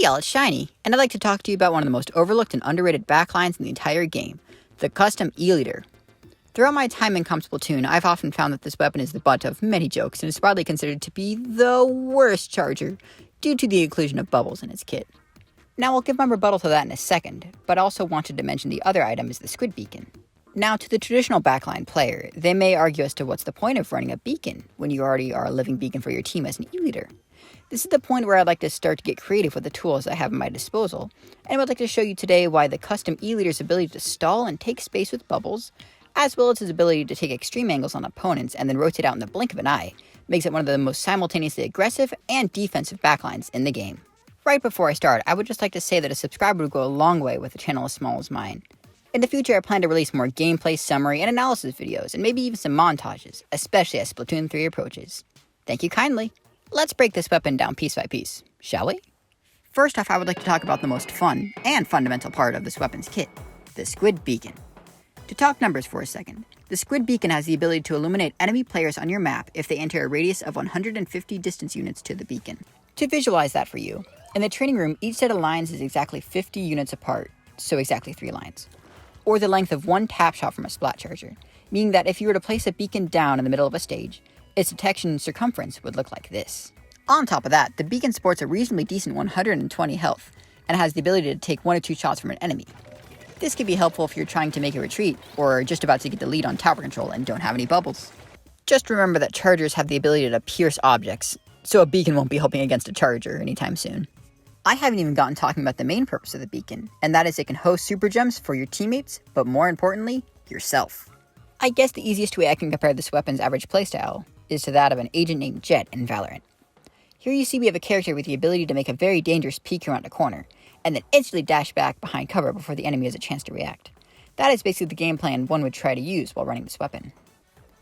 y'all, it's Shiny, and I'd like to talk to you about one of the most overlooked and underrated backlines in the entire game, the custom E-Leader. Throughout my time in comp Splatoon, I've often found that this weapon is the butt of many jokes and is widely considered to be the worst charger due to the inclusion of Bubbles in its kit. Now I'll give my rebuttal to that in a second, but I also wanted to mention the other item is the Squid Beacon. Now to the traditional backline player, they may argue as to what's the point of running a beacon when you already are a living beacon for your team as an E-Leader. This is the point where I'd like to start to get creative with the tools I have at my disposal, and I would like to show you today why the custom E-Leader's ability to stall and take space with Bubbles, as well as his ability to take extreme angles on opponents and then rotate out in the blink of an eye, makes it one of the most simultaneously aggressive and defensive backlines in the game. Right before I start, I would just like to say that a subscriber would go a long way with a channel as small as mine. In the future, I plan to release more gameplay, summary, and analysis videos, and maybe even some montages, especially as Splatoon 3 approaches. Thank you kindly. Let's break this weapon down piece by piece, shall we? First off, I would like to talk about the most fun and fundamental part of this weapon's kit, the Squid Beacon. To talk numbers for a second, the Squid Beacon has the ability to illuminate enemy players on your map if they enter a radius of 150 distance units to the beacon. To visualize that for you, in the training room, each set of lines is exactly 50 units apart, so exactly 3 lines. Or the length of one tap shot from a splat charger, meaning that if you were to place a beacon down in the middle of a stage, its detection circumference would look like this. On top of that, the beacon sports a reasonably decent 120 health, and has the ability to take 1 or 2 shots from an enemy. This can be helpful if you're trying to make a retreat, or just about to get the lead on tower control and don't have any bubbles. Just remember that chargers have the ability to pierce objects, so a beacon won't be helping against a charger anytime soon. I haven't even gotten talking about the main purpose of the beacon, and that is it can host super jumps for your teammates, but more importantly, yourself. I guess the easiest way I can compare this weapon's average playstyle is to that of an agent named Jet in Valorant. Here you see we have a character with the ability to make a very dangerous peek around a corner, and then instantly dash back behind cover before the enemy has a chance to react. That is basically the game plan one would try to use while running this weapon.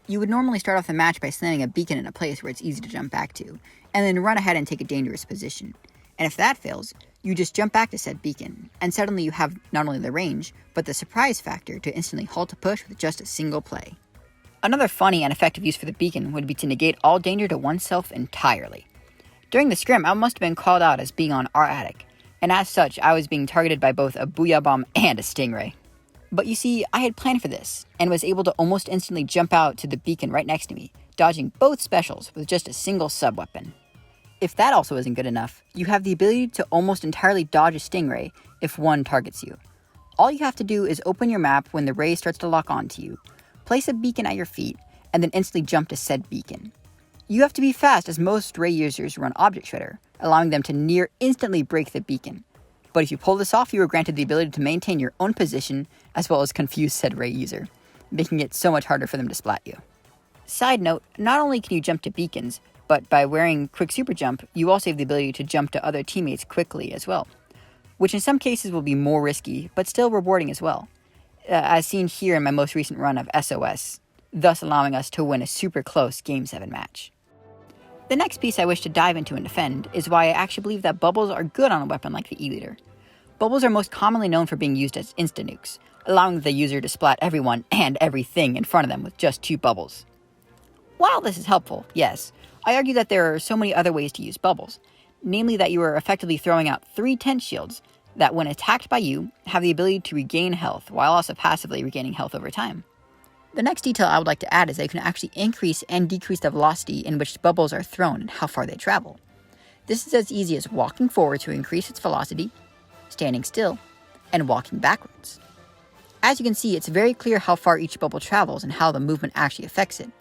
You would normally start off the match by slamming a beacon in a place where it's easy to jump back to, and then run ahead and take a dangerous position. And if that fails, you just jump back to said beacon, and suddenly you have not only the range, but the surprise factor to instantly halt a push with just a single play. Another funny and effective use for the beacon would be to negate all danger to oneself entirely. During the scrim, I must have been called out as being on our attic, and as such, I was being targeted by both a Booyah Bomb and a Stingray. But you see, I had planned for this, and was able to almost instantly jump out to the beacon right next to me, dodging both specials with just a single sub-weapon. If that also isn't good enough, you have the ability to almost entirely dodge a Stingray if one targets you. All you have to do is open your map when the ray starts to lock onto you, place a beacon at your feet, and then instantly jump to said beacon. You have to be fast as most ray users run Object Shredder, allowing them to near instantly break the beacon. But if you pull this off, you are granted the ability to maintain your own position as well as confuse said ray user, making it so much harder for them to splat you. Side note, not only can you jump to beacons, but by wearing Quick Super Jump, you also have the ability to jump to other teammates quickly as well, which in some cases will be more risky, but still rewarding as well, as seen here in my most recent run of SOS, thus allowing us to win a super close Game 7 match. The next piece I wish to dive into and defend is why I actually believe that bubbles are good on a weapon like the E-Leader. Bubbles are most commonly known for being used as insta-nukes, allowing the user to splat everyone and everything in front of them with just 2 bubbles. While this is helpful, yes, I argue that there are so many other ways to use bubbles, namely that you are effectively throwing out 3 tent shields that when attacked by you, have the ability to regain health while also passively regaining health over time. The next detail I would like to add is that you can actually increase and decrease the velocity in which bubbles are thrown and how far they travel. This is as easy as walking forward to increase its velocity, standing still, and walking backwards. As you can see, it's very clear how far each bubble travels and how the movement actually affects it.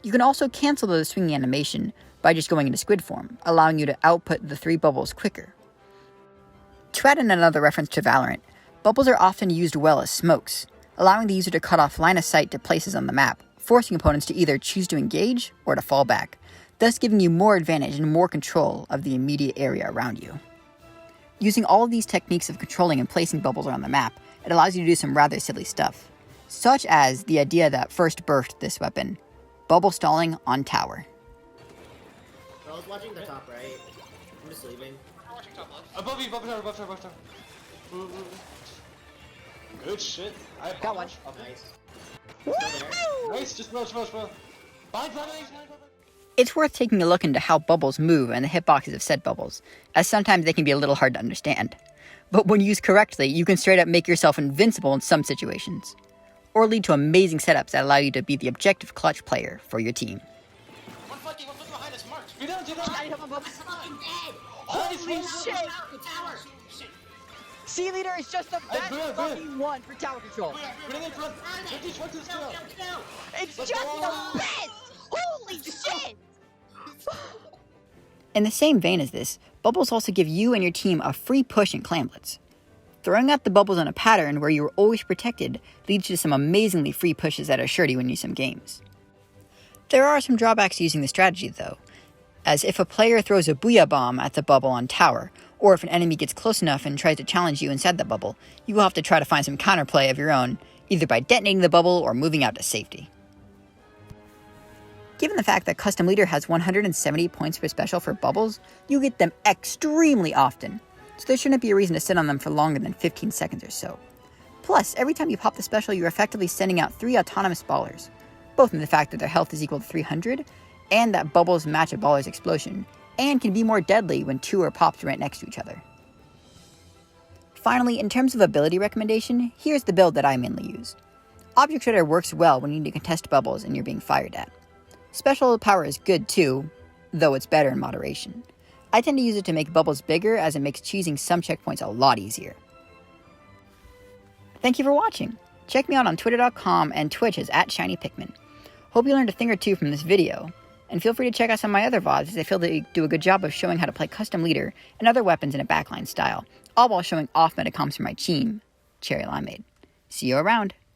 You can also cancel the swinging animation by just going into squid form, allowing you to output the 3 bubbles quicker. To add in another reference to Valorant, bubbles are often used well as smokes, allowing the user to cut off line of sight to places on the map, forcing opponents to either choose to engage or to fall back, thus giving you more advantage and more control of the immediate area around you. Using all of these techniques of controlling and placing bubbles around the map, it allows you to do some rather silly stuff, such as the idea that first birthed this weapon, bubble stalling on tower. I was watching the top right. I'm just leaving. I'm watching top left. Above you, above tower. Good shit. I Got one. Nice. Woo! Still there. Nice, just rush. Behind. It's worth taking a look into how bubbles move and the hitboxes of said bubbles, as sometimes they can be a little hard to understand. But when used correctly, you can straight up make yourself invincible in some situations, or lead to amazing setups that allow you to be the objective clutch player for your team. One flanking behind us, Mark. Get down, get down. I'm fucking dead! Holy shit! The tower! Shit. C leader is just the best good. fucking one for tower control. Get in front. Get these fuckers down. It's Let's just go. the best! Holy shit! In the same vein as this, bubbles also give you and your team a free push in clamblets. Throwing out the bubbles on a pattern where you are always protected leads to some amazingly free pushes that are sure to win you some games. There are some drawbacks to using the strategy though, as if a player throws a booyah bomb at the bubble on tower, or if an enemy gets close enough and tries to challenge you inside the bubble, you will have to try to find some counterplay of your own, either by detonating the bubble or moving out to safety. Given the fact that Custom Leader has 170 points per special for bubbles, you get them extremely often, so there shouldn't be a reason to sit on them for longer than 15 seconds or so. Plus, every time you pop the special, you're effectively sending out 3 autonomous ballers, both in the fact that their health is equal to 300, and that bubbles match a baller's explosion, and can be more deadly when 2 are popped right next to each other. Finally, in terms of ability recommendation, here's the build that I mainly use. Object Shredder works well when you need to contest bubbles and you're being fired at. Special power is good too, though it's better in moderation. I tend to use it to make bubbles bigger as it makes cheesing some checkpoints a lot easier. Thank you for watching. Check me out on twitter.com and Twitch as @ShinyPikmin. Hope you learned a thing or two from this video, and feel free to check out some of my other VODs as I feel they do a good job of showing how to play Custom Leader and other weapons in a backline style, all while showing off meta comps for my team, Cherry Limeade. See you around.